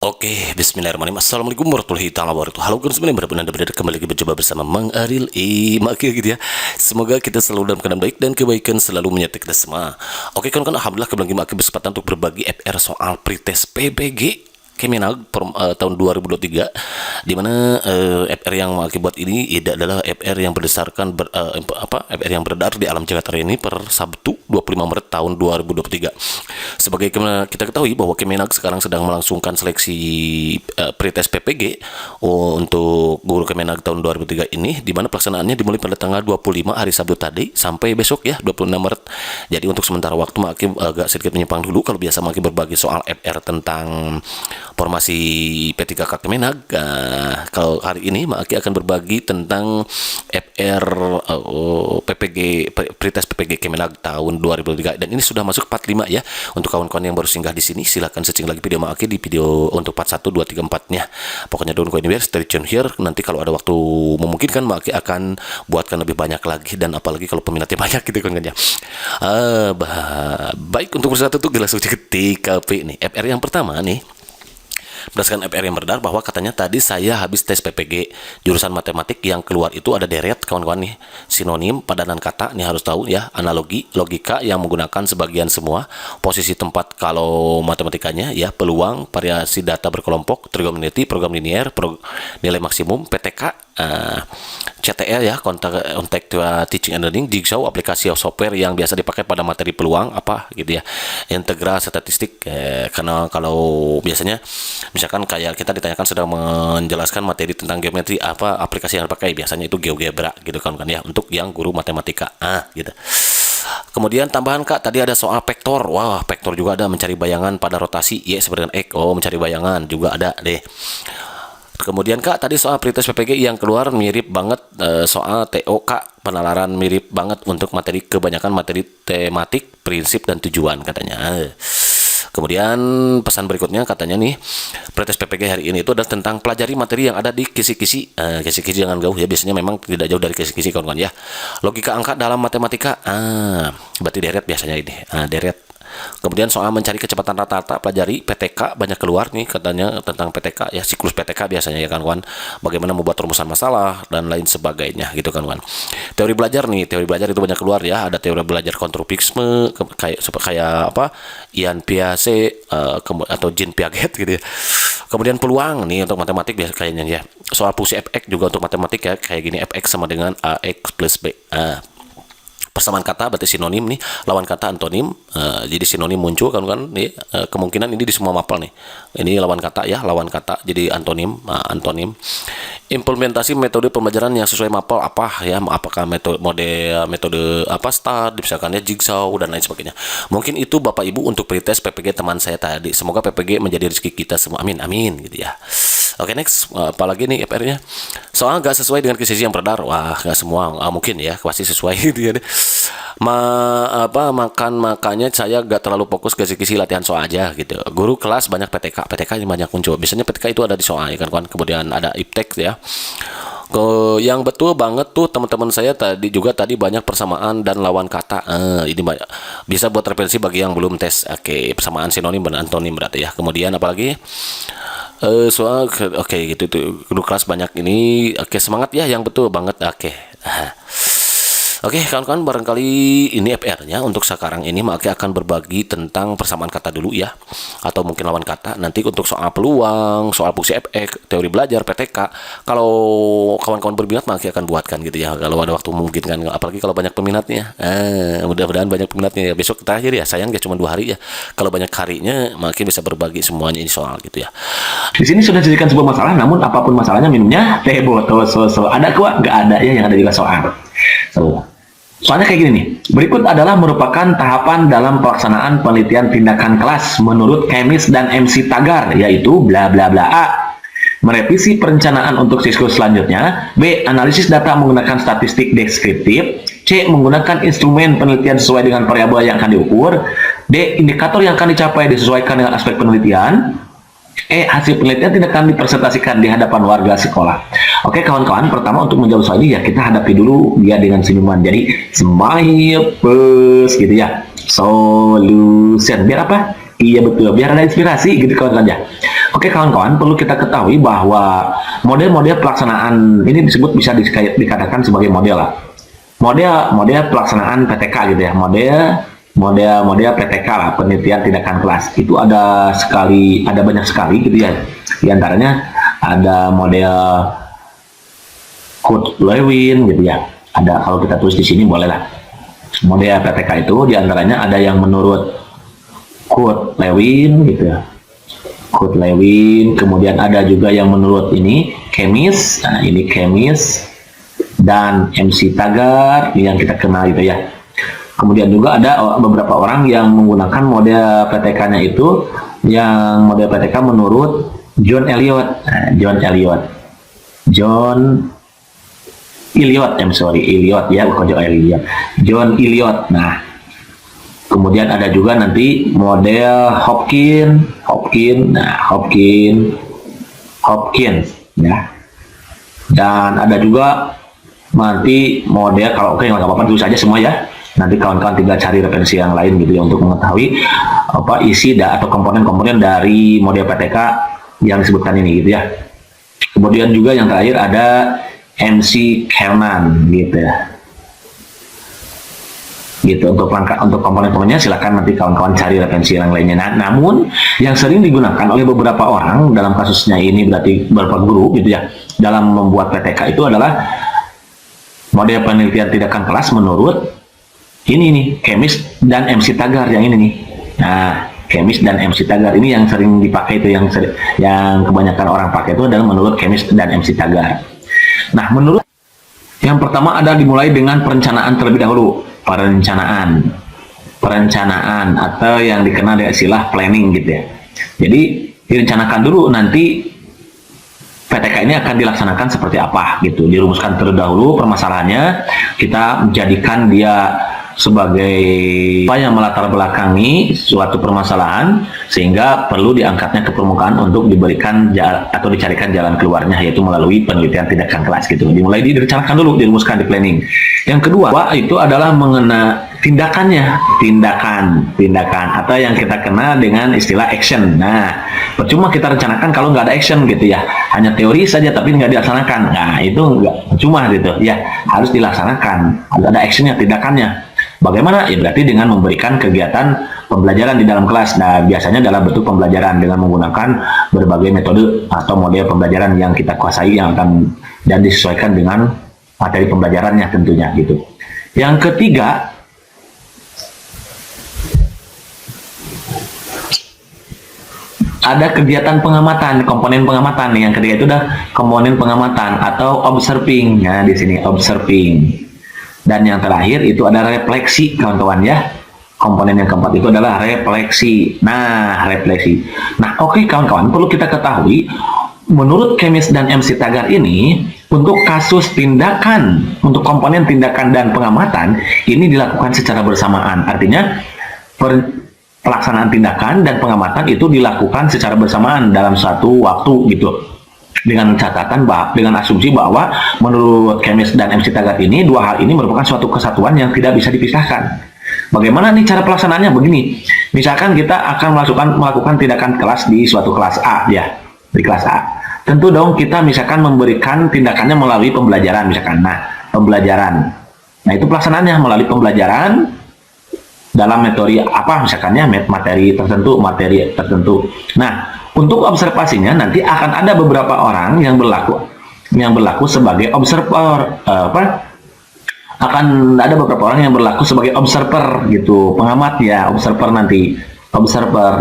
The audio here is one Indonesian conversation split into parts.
Oke, bismillahirrahmanirrahim. Assalamualaikum warahmatullahi taala wabarakatuh. Halo guys, semuanya benar-benar kembali lagi berjumpa bersama Mang Aril Maki gitu ya. Semoga kita selalu dalam keadaan baik dan kebaikan selalu menyertai kita semua. Oke, kawan-kawan, alhamdulillah kembali Maki berkesempatan untuk berbagi FR soal pretest PBG Kemenag tahun 2023, di mana FR yang Maki buat ini adalah FR yang berdasarkan FR yang beredar di alam jagat raya ini per Sabtu 25 Maret tahun 2023. Sebagai kita ketahui bahwa Kemenag sekarang sedang melangsungkan seleksi pretest PPG untuk guru Kemenag tahun 2003 ini, di mana pelaksanaannya dimulai pada tanggal 25 hari Sabtu tadi sampai besok ya 26 Maret. Jadi untuk sementara waktu Maki agak sedikit menyimpang dulu. Kalau biasa Maki berbagi soal FR tentang formasi P3K Kemenag, kalau hari ini Maki akan berbagi tentang FR PPG pretest PPG Kemenag tahun 2003, dan ini sudah masuk part 5 ya. Untuk kawan-kawan yang baru singgah di sini, silahkan searching lagi video Maki di video untuk part 1, 2, 3, 4-nya. Pokoknya don't go anywhere, stay tune here. Nanti kalau ada waktu memungkinkan Maki akan buatkan lebih banyak lagi, dan apalagi kalau peminatnya banyak gitu kan ya. Baik, untuk persatu tuh langsung ketik KP nih. FR yang pertama nih, berdasarkan FR yang beredar bahwa katanya tadi saya habis tes PPG jurusan matematik, yang keluar itu ada deret kawan-kawan nih, sinonim, padanan kata nih harus tahu ya, analogi, logika yang menggunakan sebagian semua, posisi tempat kalau matematikanya ya, peluang, variasi data berkelompok, trigonometri, program linier, nilai maksimum, PTK, CTL ya, contact teaching and learning, jigsaw, aplikasi software yang biasa dipakai pada materi peluang apa gitu ya, integral statistik, karena kalau biasanya misalkan kayak kita ditanyakan sedang menjelaskan materi tentang geometri, apa aplikasi yang dipakai, biasanya itu GeoGebra gitu kan ya, untuk yang guru matematika gitu. Kemudian tambahan Kak, tadi ada soal vektor. Wah, vektor juga ada, mencari bayangan pada rotasi Y seperti dengan X. Oh, mencari bayangan juga ada deh. Kemudian Kak, tadi soal pretest PPG yang keluar mirip banget, soal TO Kak, penalaran mirip banget untuk materi, kebanyakan materi tematik, prinsip dan tujuan katanya. Kemudian pesan berikutnya katanya nih, pretest PPG hari ini itu adalah tentang pelajari materi yang ada di kisi-kisi. Kisi-kisi jangan jauh ya, biasanya memang tidak jauh dari kisi-kisi kawan-kawan ya. Logika angka dalam matematika, berarti deret biasanya ini, deret. Kemudian soal mencari kecepatan rata-rata, pelajari PTK, banyak keluar nih katanya tentang PTK ya, siklus PTK biasanya ya kan kawan, bagaimana membuat rumusan masalah dan lain sebagainya gitu kan kawan. Teori belajar nih, teori belajar itu banyak keluar ya, ada teori belajar kontrapsiksme kayak apa, Ian Piaget atau Jean Piaget gitu ya. Kemudian peluang nih untuk matematik biasa kayaknya ya, soal fungsi fx juga untuk matematik ya, kayak gini, fx sama dengan ax plus b. Persamaan kata berarti sinonim nih, lawan kata antonim, jadi sinonim muncul kan nih, kemungkinan ini di semua mapel nih, ini lawan kata ya, lawan kata jadi antonim, antonim. Implementasi metode pembelajaran yang sesuai mapel apa ya, apakah metode apa start misalkan ya, jigsaw dan lain sebagainya. Mungkin itu Bapak Ibu untuk pretest PPG teman saya tadi, semoga PPG menjadi rezeki kita semua, amin amin gitu ya. Oke, next, apalagi nih FR-nya, soal nggak sesuai dengan kisi yang beredar. Wah, nggak semua, mungkin ya, pasti sesuai gitu ya. Makanya saya nggak terlalu fokus ke kisi latihan soal aja gitu. Guru kelas banyak PTK yang banyak muncul. Biasanya PTK itu ada di soal ya kan, kemudian ada iptek ya. Yang betul banget tuh teman-teman saya tadi banyak persamaan dan lawan kata. Ini banyak, bisa buat referensi bagi yang belum tes. Oke, persamaan sinonim dan antonim berarti ya. Kemudian apalagi soal gitu tuh, guru kelas banyak ini. Oke, semangat ya yang betul banget. Oke, kawan-kawan, barangkali ini FR-nya untuk sekarang ini Maki akan berbagi tentang persamaan kata dulu ya, atau mungkin lawan kata. Nanti untuk soal peluang, soal fungsi fx, teori belajar, PTK, kalau kawan-kawan berminat Maki akan buatkan gitu ya, kalau ada waktu mungkin kan, apalagi kalau banyak peminatnya. Mudah-mudahan banyak peminatnya ya. Besok terakhir ya, sayang ya cuma 2 hari ya. Kalau banyak harinya Maki bisa berbagi semuanya ini soal gitu ya. Di sini sudah dijadikan sebuah masalah, namun apapun masalahnya minumnya teh botol ada kuat, nggak ada ya, yang ada juga soal. Soalnya kayak gini nih, berikut adalah merupakan tahapan dalam pelaksanaan penelitian tindakan kelas menurut Kemis dan MC Tagar, yaitu bla bla bla A. Merevisi perencanaan untuk siklus selanjutnya. B. Analisis data menggunakan statistik deskriptif. C. Menggunakan instrumen penelitian sesuai dengan variabel yang akan diukur. D. Indikator yang akan dicapai disesuaikan dengan aspek penelitian. Hasil penelitian tidak akan dipresentasikan di hadapan warga sekolah. Oke kawan-kawan, pertama untuk menjawab soal ini ya, kita hadapi dulu dia dengan senyuman. Jadi smile first gitu ya. Solution biar apa? Iya betul, biar ada inspirasi gitu kawan-kawan ya. Oke kawan-kawan, perlu kita ketahui bahwa model-model pelaksanaan ini disebut bisa dikatakan sebagai model lah. Model pelaksanaan PTK gitu ya. Model PTK lah, penelitian tindakan kelas. Itu ada banyak sekali gitu ya. Di antaranya ada model Kurt Lewin gitu ya. Ada, kalau kita tulis di sini boleh lah. Model PTK itu di antaranya ada yang menurut Kurt Lewin gitu ya. Kurt Lewin, kemudian ada juga yang menurut ini Chemis, nah ini Chemis, dan MC Taggart yang kita kenal gitu ya. Kemudian juga ada beberapa orang yang menggunakan model PTK-nya itu, yang model PTK menurut John Elliot, John Elliot. Nah, kemudian ada juga nanti model Hopkins ya. Dan ada juga nanti model, kalau oke nggak apa-apa tulis aja semua ya. Nanti kawan-kawan tinggal cari referensi yang lain gitu ya untuk mengetahui isi atau komponen-komponen dari model PTK yang disebutkan ini gitu ya. Kemudian juga yang terakhir ada MC Kernan gitu ya. Gitu untuk komponen-komponennya silakan nanti kawan-kawan cari referensi yang lainnya. Nah, namun yang sering digunakan oleh beberapa orang dalam kasusnya ini, berarti beberapa guru gitu ya, dalam membuat PTK itu adalah model penelitian tindakan kelas menurut ini nih, Chemis dan MC Taggart yang ini nih. Nah, Chemis dan MC Taggart ini yang sering dipakai itu, yang kebanyakan orang pakai itu adalah menurut Chemis dan MC Taggart. Nah, menurut yang pertama ada dimulai dengan perencanaan terlebih dahulu. Perencanaan atau yang dikenal dengan istilah planning gitu ya. Jadi direncanakan dulu nanti PTK ini akan dilaksanakan seperti apa gitu. Dirumuskan terlebih dahulu permasalahannya, kita menjadikan dia sebagai apa yang melatar belakangi suatu permasalahan sehingga perlu diangkatnya ke permukaan untuk diberikan atau dicarikan jalan keluarnya, yaitu melalui penelitian tindakan kelas gitu. Dimulai direncanakan dulu, dirumuskan di planning. Yang kedua itu adalah mengenai tindakan atau yang kita kenal dengan istilah action. Nah, percuma kita rencanakan kalau nggak ada action gitu ya, hanya teori saja tapi nggak dilaksanakan. Nah, itu nggak percuma gitu ya, harus dilaksanakan, harus ada actionnya, tindakannya. Bagaimana? Ya berarti dengan memberikan kegiatan pembelajaran di dalam kelas. Nah, biasanya dalam bentuk pembelajaran dengan menggunakan berbagai metode atau model pembelajaran yang kita kuasai, yang akan dan disesuaikan dengan materi pembelajarannya tentunya gitu. Yang ketiga, ada kegiatan pengamatan, komponen pengamatan. Yang ketiga itu udah komponen pengamatan atau observing. Nah, di sini observing. Dan yang terakhir itu ada refleksi, kawan-kawan ya. Komponen yang keempat itu adalah refleksi. Nah, refleksi. Nah, oke kawan-kawan, perlu kita ketahui menurut Chemis dan MC Taggart ini, untuk kasus tindakan, untuk komponen tindakan dan pengamatan ini dilakukan secara bersamaan. Artinya pelaksanaan tindakan dan pengamatan itu dilakukan secara bersamaan dalam satu waktu gitu. Dengan catatan dengan asumsi bahwa menurut Chemis dan MC Taggart ini, dua hal ini merupakan suatu kesatuan yang tidak bisa dipisahkan. Bagaimana nih cara pelaksanaannya? Begini, misalkan kita akan melakukan tindakan kelas di suatu kelas A ya, di kelas A. Tentu dong kita misalkan memberikan tindakannya melalui pembelajaran misalkan. Nah, pembelajaran. Nah, itu pelaksanaannya melalui pembelajaran dalam metode apa misalkannya, materi tertentu. Nah, untuk observasinya nanti akan ada beberapa orang yang berlaku sebagai observer, akan ada beberapa orang yang berlaku sebagai observer gitu, pengamat ya, observer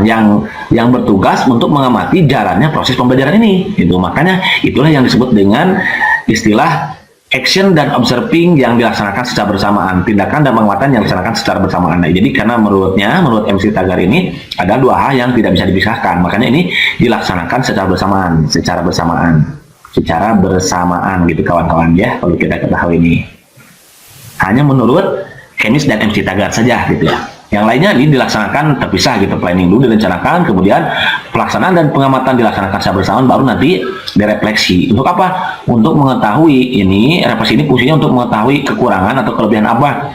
yang bertugas untuk mengamati jalannya proses pembelajaran ini gitu. Makanya itulah yang disebut dengan istilah action dan observing yang dilaksanakan secara bersamaan, tindakan dan pengamatan yang dilaksanakan secara bersamaan. Nah, jadi karena menurut MC Taggart ini ada dua hal yang tidak bisa dipisahkan, makanya ini dilaksanakan secara bersamaan gitu kawan-kawan ya. Kalau kita ketahui ini hanya menurut Chemis dan MC Taggart saja gitu ya. Yang lainnya ini dilaksanakan terpisah gitu, planning dulu direncanakan, kemudian pelaksanaan dan pengamatan dilaksanakan secara bersamaan, baru nanti direfleksi. Untuk apa? Untuk mengetahui ini, refleksi ini fungsinya untuk mengetahui kekurangan atau kelebihan apa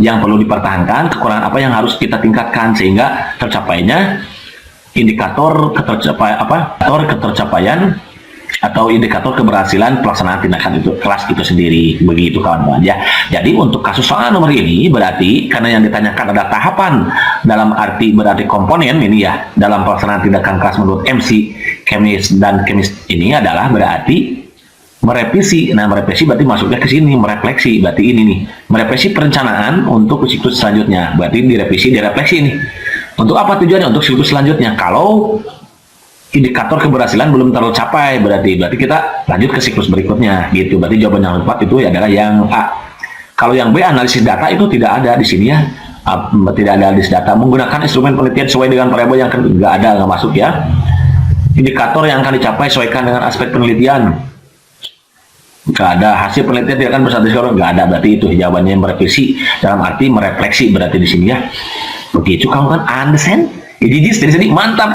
yang perlu dipertahankan, kekurangan apa yang harus kita tingkatkan sehingga tercapainya indikator ketercapaian atau indikator keberhasilan pelaksanaan tindakan itu kelas itu sendiri, begitu kawan-kawan ya. Jadi untuk kasus soal nomor ini berarti karena yang ditanyakan ada tahapan dalam arti berarti komponen ini ya dalam pelaksanaan tindakan kelas menurut MC kemis dan kemis ini adalah berarti merevisi. Nah, merevisi berarti masuknya ke sini, merefleksi berarti ini nih, merevisi perencanaan untuk siklus selanjutnya, berarti direvisi, direfleksi ini. Untuk apa tujuannya? Untuk siklus selanjutnya. Kalau indikator keberhasilan belum tercapai berarti kita lanjut ke siklus berikutnya gitu. Berarti jawaban yang tepat itu adalah yang A. Kalau yang B, analisis data itu tidak ada di sini ya. Tidak ada analisis data. Menggunakan instrumen penelitian sesuai dengan variabel yang nggak ada, nggak masuk ya. Indikator yang akan dicapai sesuaikan dengan aspek penelitian. Nggak ada. Hasil penelitian tidak akan berstatistik, nggak ada. Berarti itu jawabannya merevisi dalam arti merefleksi berarti di sini ya. Begitu kamu kan understand? Jadi dari sini mantap.